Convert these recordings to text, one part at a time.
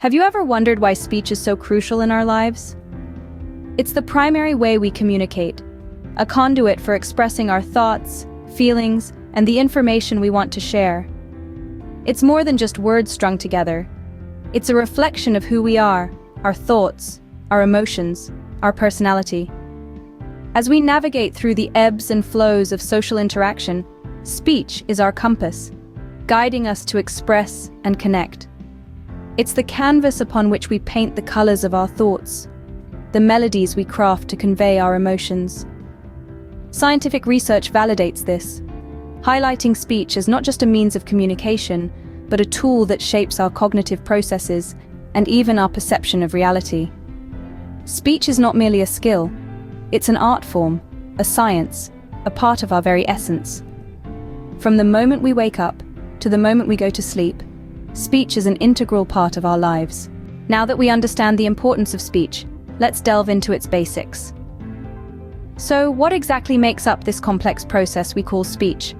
Have you ever wondered why speech is so crucial in our lives? It's the primary way we communicate, a conduit for expressing our thoughts, feelings, and the information we want to share. It's more than just words strung together. It's a reflection of who we are, our thoughts, our emotions, our personality. As we navigate through the ebbs and flows of social interaction, speech is our compass, guiding us to express and connect. It's the canvas upon which we paint the colors of our thoughts, the melodies we craft to convey our emotions. Scientific research validates this, highlighting speech as not just a means of communication, but a tool that shapes our cognitive processes and even our perception of reality. Speech is not merely a skill, it's an art form, a science, a part of our very essence. From the moment we wake up to the moment we go to sleep, speech is an integral part of our lives. Now that we understand the importance of speech, let's delve into its basics. So, what exactly makes up this complex process we call speech?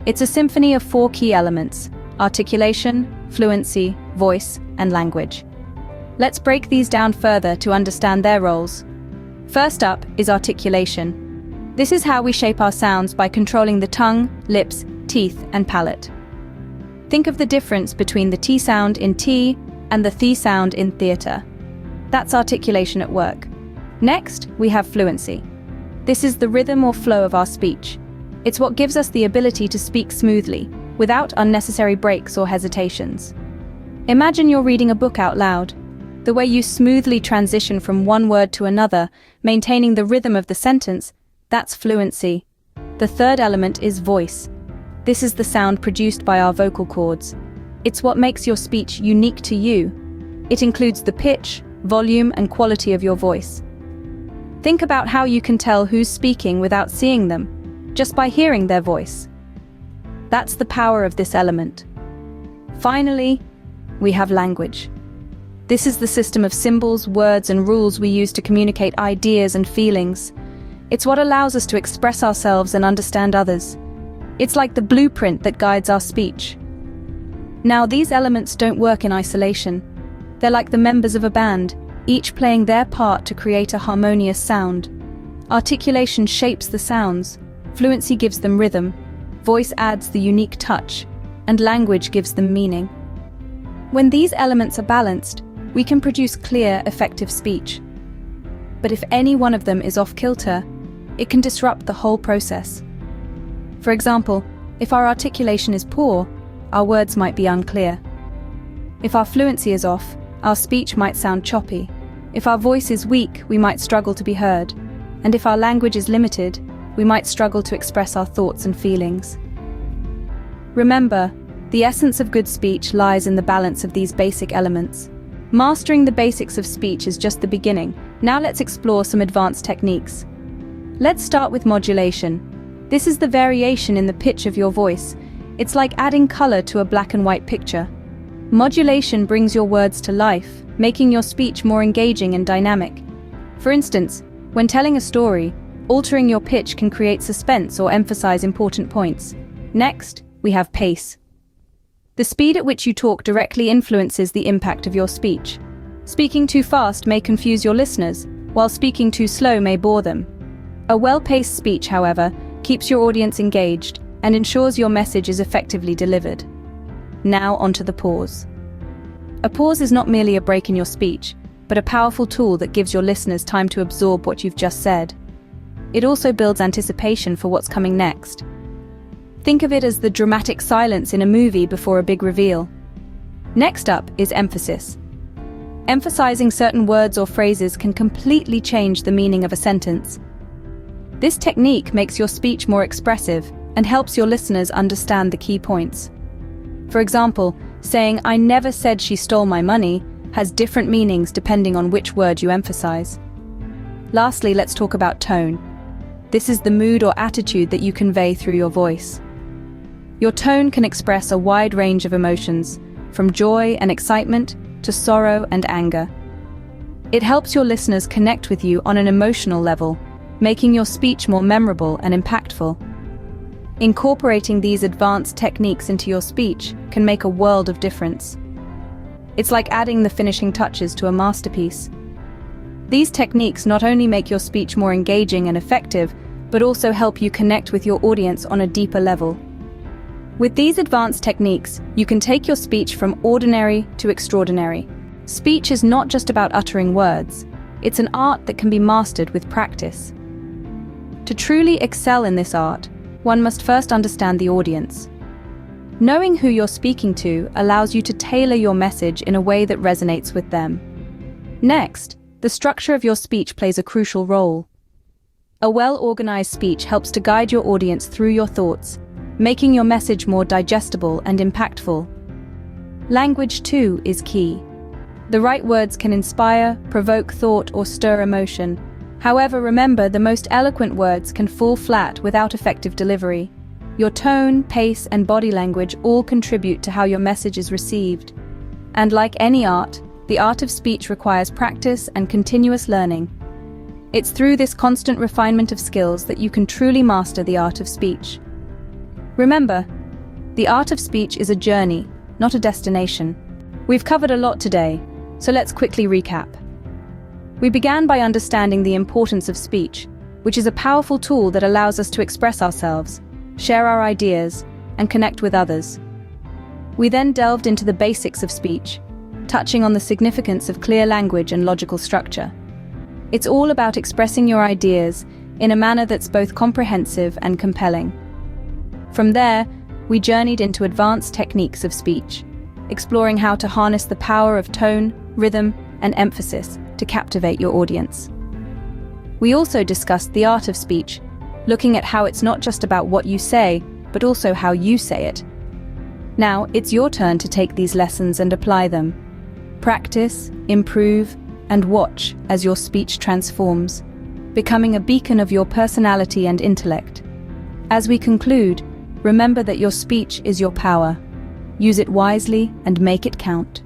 It's a symphony of 4 key elements: articulation, fluency, voice, and language. Let's break these down further to understand their roles. First up is articulation. This is how we shape our sounds by controlling the tongue, lips, teeth, and palate. Think of the difference between the T sound in tea and the th sound in theatre. That's articulation at work. Next, we have fluency. This is the rhythm or flow of our speech. It's what gives us the ability to speak smoothly, without unnecessary breaks or hesitations. Imagine you're reading a book out loud. The way you smoothly transition from one word to another, maintaining the rhythm of the sentence, that's fluency. The third element is voice. This is the sound produced by our vocal cords. It's what makes your speech unique to you. It includes the pitch, volume, and quality of your voice. Think about how you can tell who's speaking without seeing them, just by hearing their voice. That's the power of this element. Finally, we have language. This is the system of symbols, words, and rules we use to communicate ideas and feelings. It's what allows us to express ourselves and understand others. It's like the blueprint that guides our speech. Now, these elements don't work in isolation. They're like the members of a band, each playing their part to create a harmonious sound. Articulation shapes the sounds, fluency gives them rhythm, voice adds the unique touch, and language gives them meaning. When these elements are balanced, we can produce clear, effective speech. But if any one of them is off kilter, it can disrupt the whole process. For example, if our articulation is poor, our words might be unclear. If our fluency is off, our speech might sound choppy. If our voice is weak, we might struggle to be heard. And if our language is limited, we might struggle to express our thoughts and feelings. Remember, the essence of good speech lies in the balance of these basic elements. Mastering the basics of speech is just the beginning. Now let's explore some advanced techniques. Let's start with modulation. This is the variation in the pitch of your voice. It's like adding color to a black and white picture. Modulation brings your words to life, making your speech more engaging and dynamic. For instance, when telling a story, altering your pitch can create suspense or emphasize important points. Next, we have pace. The speed at which you talk directly influences the impact of your speech. Speaking too fast may confuse your listeners, while speaking too slow may bore them. A well-paced speech, however, keeps your audience engaged and ensures your message is effectively delivered. Now onto the pause. A pause is not merely a break in your speech, but a powerful tool that gives your listeners time to absorb what you've just said. It also builds anticipation for what's coming next. Think of it as the dramatic silence in a movie before a big reveal. Next up is emphasis. Emphasizing certain words or phrases can completely change the meaning of a sentence. This technique makes your speech more expressive and helps your listeners understand the key points. For example, saying, "I never said she stole my money," has different meanings depending on which word you emphasize. Lastly, let's talk about tone. This is the mood or attitude that you convey through your voice. Your tone can express a wide range of emotions, from joy and excitement to sorrow and anger. It helps your listeners connect with you on an emotional level, making your speech more memorable and impactful. Incorporating these advanced techniques into your speech can make a world of difference. It's like adding the finishing touches to a masterpiece. These techniques not only make your speech more engaging and effective, but also help you connect with your audience on a deeper level. With these advanced techniques, you can take your speech from ordinary to extraordinary. Speech is not just about uttering words. It's an art that can be mastered with practice. To truly excel in this art, one must first understand the audience. Knowing who you're speaking to allows you to tailor your message in a way that resonates with them. Next, the structure of your speech plays a crucial role. A well-organized speech helps to guide your audience through your thoughts, making your message more digestible and impactful. Language, too, is key. The right words can inspire, provoke thought, or stir emotion. However, remember, the most eloquent words can fall flat without effective delivery. Your tone, pace, and body language all contribute to how your message is received. And like any art, the art of speech requires practice and continuous learning. It's through this constant refinement of skills that you can truly master the art of speech. Remember, the art of speech is a journey, not a destination. We've covered a lot today, so let's quickly recap. We began by understanding the importance of speech, which is a powerful tool that allows us to express ourselves, share our ideas, and connect with others. We then delved into the basics of speech, touching on the significance of clear language and logical structure. It's all about expressing your ideas in a manner that's both comprehensive and compelling. From there, we journeyed into advanced techniques of speech, exploring how to harness the power of tone, rhythm, and emphasis to captivate your audience. We also discussed the art of speech, looking at how it's not just about what you say, but also how you say it. Now, it's your turn to take these lessons and apply them. Practice, improve, and watch as your speech transforms, becoming a beacon of your personality and intellect. As we conclude, remember that your speech is your power. Use it wisely and make it count.